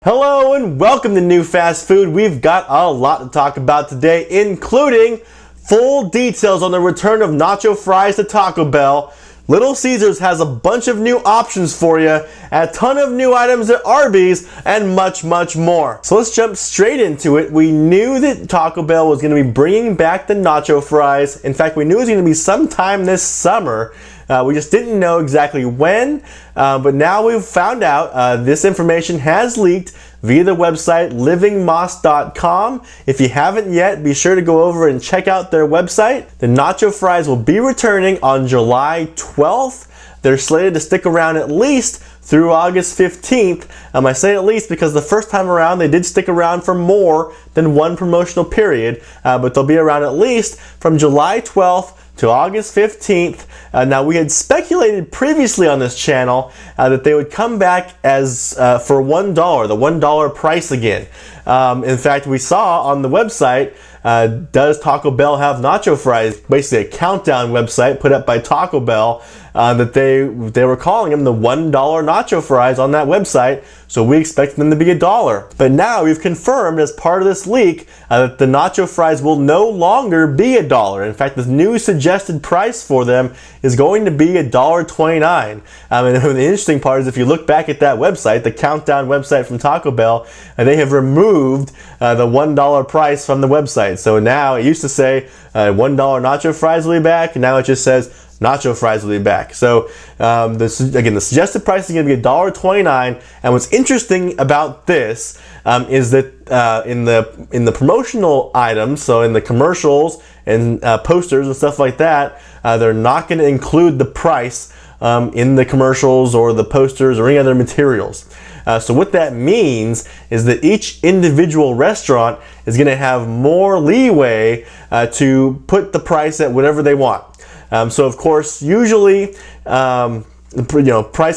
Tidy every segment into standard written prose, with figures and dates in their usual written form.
Hello and welcome to New Fast Food. We've got a lot to talk about today, including full details on the return of Nacho Fries to Taco Bell. Little Caesars has a bunch of new options for you, a ton of new items at Arby's, and much more. So let's jump straight into it. We knew that Taco Bell was going to be bringing back the Nacho Fries. In fact, we knew it was going to be sometime this summer. We just didn't know exactly when, but now we've found out this information has leaked via the website livingmoss.com. If you haven't yet, be sure to go over and check out their website. The Nacho Fries will be returning on July 12th. They're slated to stick around at least through August 15th. I say at least because the first time around they did stick around for more than one promotional period, but they'll be around at least from July 12th to August 15th. Now we had speculated previously on this channel that they would come back as for $1, the $1 price again. In fact, we saw on the website, does Taco Bell have Nacho Fries? Basically a countdown website put up by Taco Bell that they were calling them the $1 Nacho Fries on that website. So we expect them to be $1. But now we've confirmed as part of this leak that the Nacho Fries will no longer be $1. In fact, the new suggested price for them is going to be $1.29. And the interesting part is if you look back at that website, the countdown website from Taco Bell, they have removed the $1 price from the website. So now it used to say $1 Nacho Fries will be back, and now it just says Nacho Fries will be back. So again, the suggested price is going to be $1.29. And what's interesting about this is that in the promotional items, so in the commercials and posters and stuff like that, they're not going to include the price in the commercials or the posters or any other materials. So what that means is that each individual restaurant is going to have more leeway to put the price at whatever they want. So of course, usually, price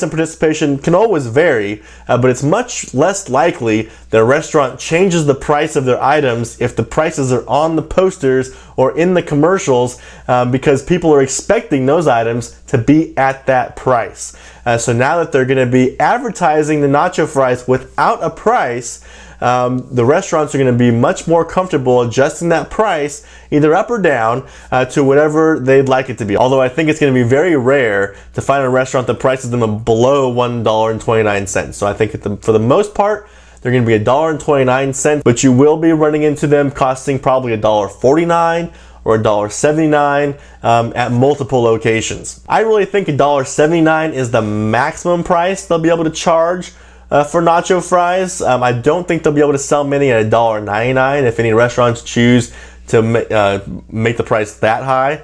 and participation can always vary, but it's much less likely that a restaurant changes the price of their items if the prices are on the posters or in the commercials, because people are expecting those items to be at that price. So now that they're going to be advertising the Nacho Fries without a price, the restaurants are going to be much more comfortable adjusting that price either up or down to whatever they'd like it to be. Although I think it's going to be very rare to find a restaurant that prices them below $1.29. So I think for the most part, they're going to be $1.29, but you will be running into them costing probably $1.49 or $1.79 at multiple locations. I really think $1.79 is the maximum price they'll be able to charge for Nacho Fries. I don't think they'll be able to sell many at $1.99 if any restaurants choose to make the price that high.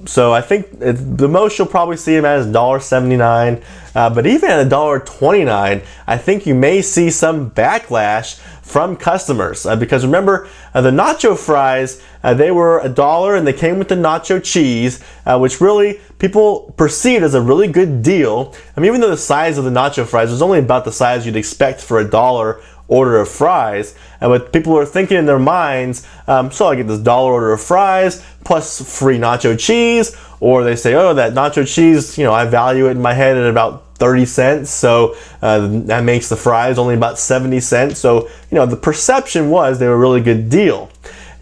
So I think the most you'll probably see them at is $1.79. But even at $1.29, I think you may see some backlash from customers because remember, the Nacho Fries, they were $1 and they came with the nacho cheese, which really people perceived as a really good deal. I mean, even though the size of the Nacho Fries was only about the size you'd expect for $1 order of fries, but people are thinking in their minds, so I get this $1 order of fries plus free nacho cheese, or they say, oh, that nacho cheese, I value it in my head at about 30 cents, so that makes the fries only about 70 cents. So the perception was they were a really good deal.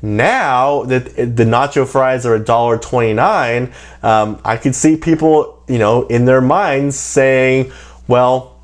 Now that the Nacho Fries are $1.29, I could see people in their minds saying, well,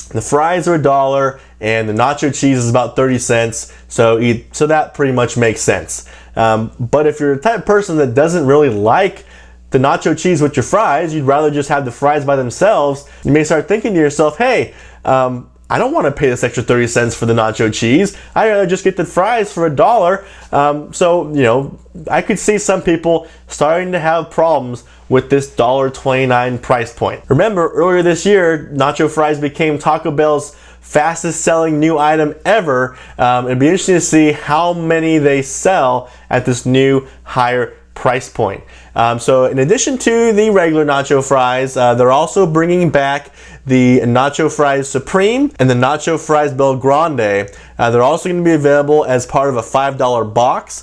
the fries are $1 and the nacho cheese is about 30 cents, so that pretty much makes sense. But if you're the type of person that doesn't really like the nacho cheese with your fries, you'd rather just have the fries by themselves, you may start thinking to yourself, hey, I don't want to pay this extra 30 cents for the nacho cheese. I'd rather just get the fries for $1. So, I could see some people starting to have problems with this $1.29 price point. Remember, earlier this year, Nacho Fries became Taco Bell's fastest selling new item ever. It'd be interesting to see how many they sell at this new higher price point. So in addition to the regular Nacho Fries, they're also bringing back the Nacho Fries Supreme and the Nacho Fries Bel Grande. They're also going to be available as part of a $5 box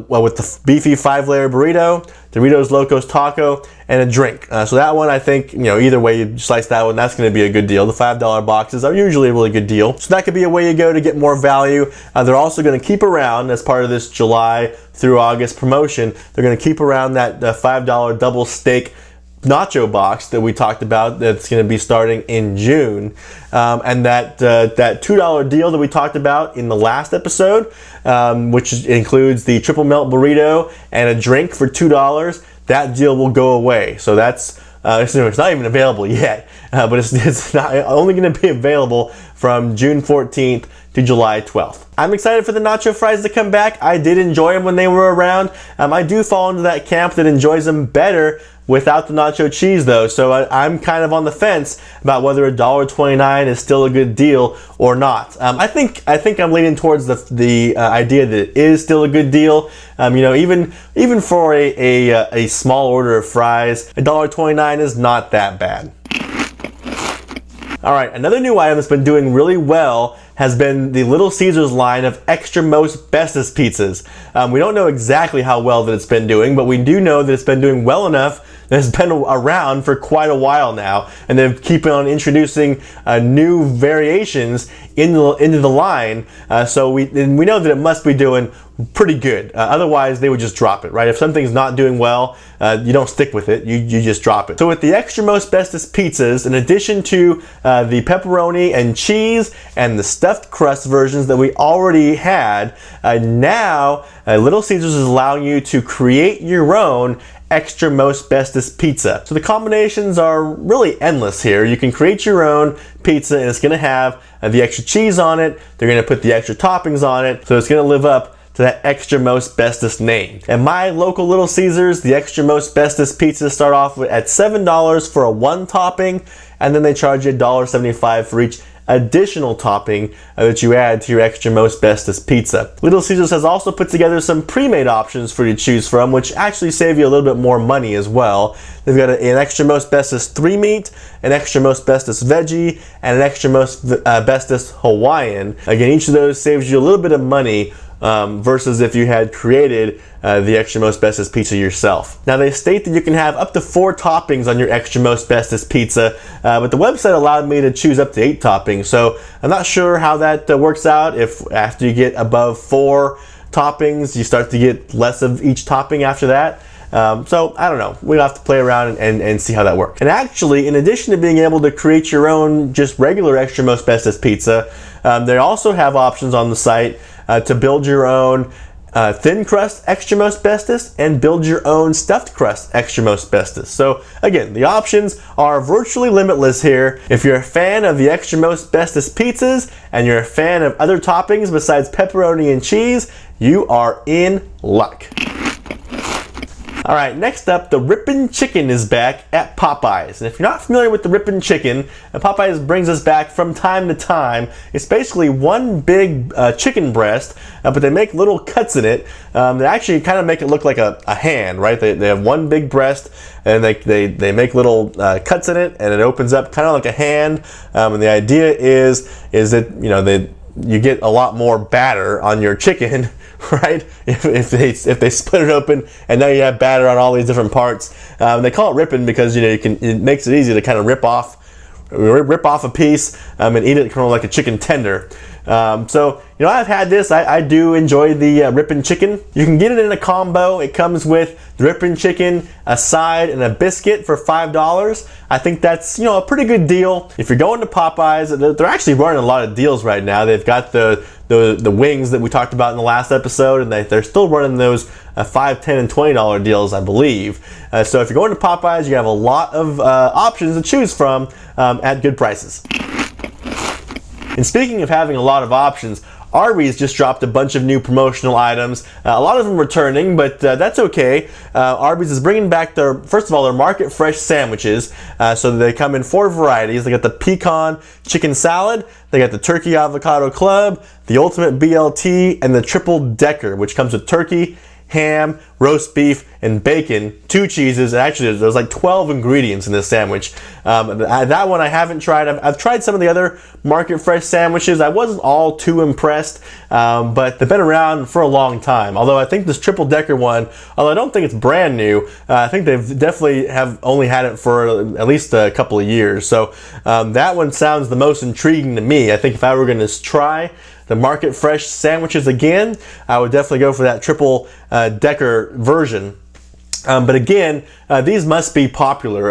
with the beefy 5-layer burrito, Doritos Locos Taco, and a drink. So that one, I think, either way you slice that one, that's going to be a good deal. The $5 boxes are usually a really good deal. So that could be a way you go to get more value. They're also going to keep around, as part of this July through August promotion, they're going to keep around that $5 double steak nacho box that we talked about that's going to be starting in June, and that $2 deal that we talked about in the last episode, which includes the triple melt burrito and a drink for $2, that deal will go away. So that's it's not even available yet, but it's not only going to be available from June 14th to July 12th. I'm excited for the Nacho Fries to come back. I did enjoy them when they were around. I do fall into that camp that enjoys them better without the nacho cheese though, so I'm kind of on the fence about whether $1.29 is still a good deal or not. I think I'm leaning towards the idea that it is still a good deal. Even for a small order of fries, $1.29 is not that bad. All right, another new item that's been doing really well has been the Little Caesars line of ExtraMostBestest pizzas. We don't know exactly how well that it's been doing, but we do know that it's been doing well enough that it's been around for quite a while now, and they've keep on introducing new variations into the line. So we know that it must be doing pretty good. Otherwise, they would just drop it, right? If something's not doing well, you don't stick with it. You just drop it. So with the ExtraMostBestest pizzas, in addition to the pepperoni and cheese and the stuffed crust versions that we already had, now Little Caesars is allowing you to create your own ExtraMostBestest pizza. So the combinations are really endless here. You can create your own pizza, and it's going to have the extra cheese on it. They're going to put the extra toppings on it, so it's going to live up to that ExtraMostBestest name. At my local Little Caesars, the ExtraMostBestest pizzas start off at $7 for a one topping, and then they charge you $1.75 for each additional topping that you add to your ExtraMostBestest pizza. Little Caesars has also put together some pre-made options for you to choose from, which actually save you a little bit more money as well. They've got an ExtraMostBestest 3-meat, an ExtraMostBestest Veggie, and an ExtraMostBestest Hawaiian. Again, each of those saves you a little bit of money versus if you had created the ExtraMostBestest pizza yourself. Now, they state that you can have up to 4 toppings on your ExtraMostBestest pizza, but the website allowed me to choose up to 8 toppings, so I'm not sure how that works out. If after you get above 4 toppings, you start to get less of each topping after that. So I don't know. We'll have to play around and see how that works. And actually, in addition to being able to create your own just regular ExtraMostBestest pizza, they also have options on the site to build your own thin crust ExtraMostBestest and build your own stuffed crust ExtraMostBestest. So again, the options are virtually limitless here. If you're a fan of the ExtraMostBestest pizzas and you're a fan of other toppings besides pepperoni and cheese, you are in luck. All right, next up, the Rippin' Chicken is back at Popeyes. And if you're not familiar with the Rippin' Chicken, Popeyes brings us back from time to time. It's basically one big chicken breast, but they make little cuts in it. They actually kind of make it look like a hand, right? They have one big breast, and they make little cuts in it, and it opens up kind of like a hand. And the idea is that you get a lot more batter on your chicken, right? If they split it open and now you have batter on all these different parts. They call it ripping because it makes it easy to kind of rip off a piece and eat it kind of like a chicken tender. So I've had this. I do enjoy the Rippin' Chicken. You can get it in a combo. It comes with the Rippin' Chicken, a side, and a biscuit for $5. I think that's a pretty good deal. If you're going to Popeyes, they're actually running a lot of deals right now. They've got the wings that we talked about in the last episode, and they're still running those $5, $10, and $20 deals, I believe. So if you're going to Popeyes, you have a lot of options to choose from at good prices. And speaking of having a lot of options, Arby's just dropped a bunch of new promotional items. A lot of them returning, but that's okay. Arby's is bringing back first of all, their market fresh sandwiches. So they come in 4 varieties. They got the pecan chicken salad, they got the turkey avocado club, the ultimate BLT, and the triple decker, which comes with turkey, ham, roast beef, and bacon, 2 cheeses, and actually there's like 12 ingredients in this sandwich. That one I haven't tried. I've tried some of the other Market Fresh sandwiches. I wasn't all too impressed, but they've been around for a long time. Although I think this triple decker one, although I don't think it's brand new, I think they've definitely have only had it for at least a couple of years. So that one sounds the most intriguing to me. I think if I were going to try the Market Fresh sandwiches again, I would definitely go for that triple decker version. But again, these must be popular.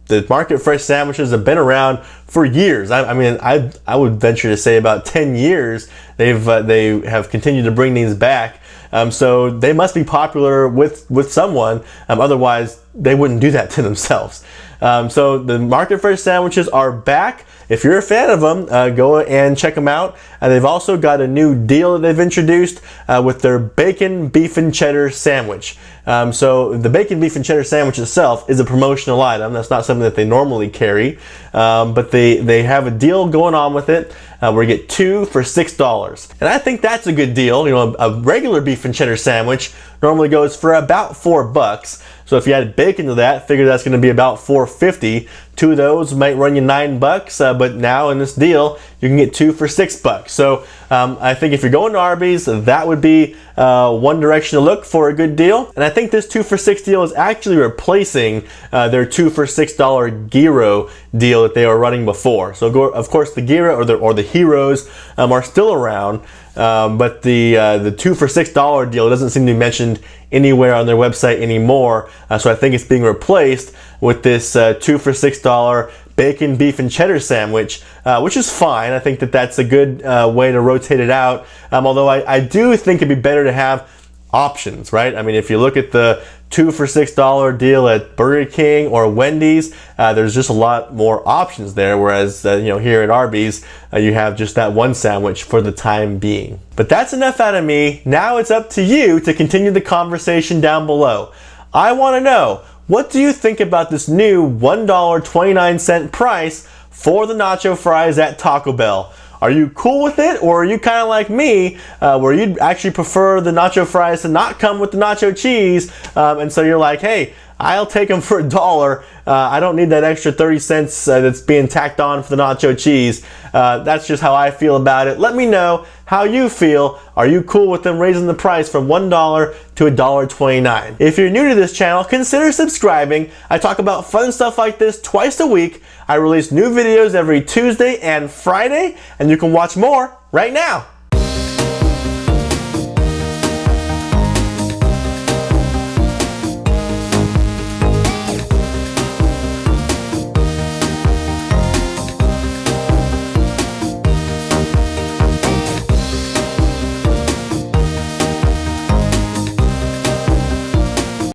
The Market Fresh sandwiches have been around for years. I mean, I would venture to say about 10 years they have continued to bring these back. So they must be popular with someone. Otherwise, they wouldn't do that to themselves. So the Market Fresh sandwiches are back. If you're a fan of them, go and check them out. They've also got a new deal that they've introduced with their bacon, beef, and cheddar sandwich. So the bacon, beef, and cheddar sandwich itself is a promotional item. That's not something that they normally carry, but they have a deal going on with it where you get 2 for $6. And I think that's a good deal. You know, a regular beef and cheddar sandwich normally goes for about $4. So if you add bacon to that, figure that's going to be about $4.50. 2 of those might run you $9, but now in this deal, you can get 2 for $6. So I think if you're going to Arby's, that would be one direction to look for a good deal. And I think this 2 for $6 deal is actually replacing their 2 for $6 gyro deal that they were running before. So of course the gyro or the heroes are still around. But the 2 for $6 deal doesn't seem to be mentioned anywhere on their website anymore. So I think it's being replaced with this 2 for $6 bacon, beef, and cheddar sandwich, which is fine. I think that that's a good way to rotate it out. Although I do think it'd be better to have options, right? I mean, if you look at the 2 for $6 deal at Burger King or Wendy's, there's just a lot more options there, whereas you know, here at Arby's you have just that one sandwich for the time being. But that's enough out of me. Now it's up to you to continue the conversation down below. I want to know, what do you think about this new $1.29 price for the Nacho Fries at Taco Bell? Are you cool with it, or are you kind of like me, where you'd actually prefer the Nacho Fries to not come with the nacho cheese, and so you're like, hey, I'll take them for $1. I don't need that extra 30 cents that's being tacked on for the nacho cheese. That's just how I feel about it. Let me know how you feel. Are you cool with them raising the price from $1 to $1.29? If you're new to this channel, consider subscribing. I talk about fun stuff like this twice a week. I release new videos every Tuesday and Friday, and you can watch more right now.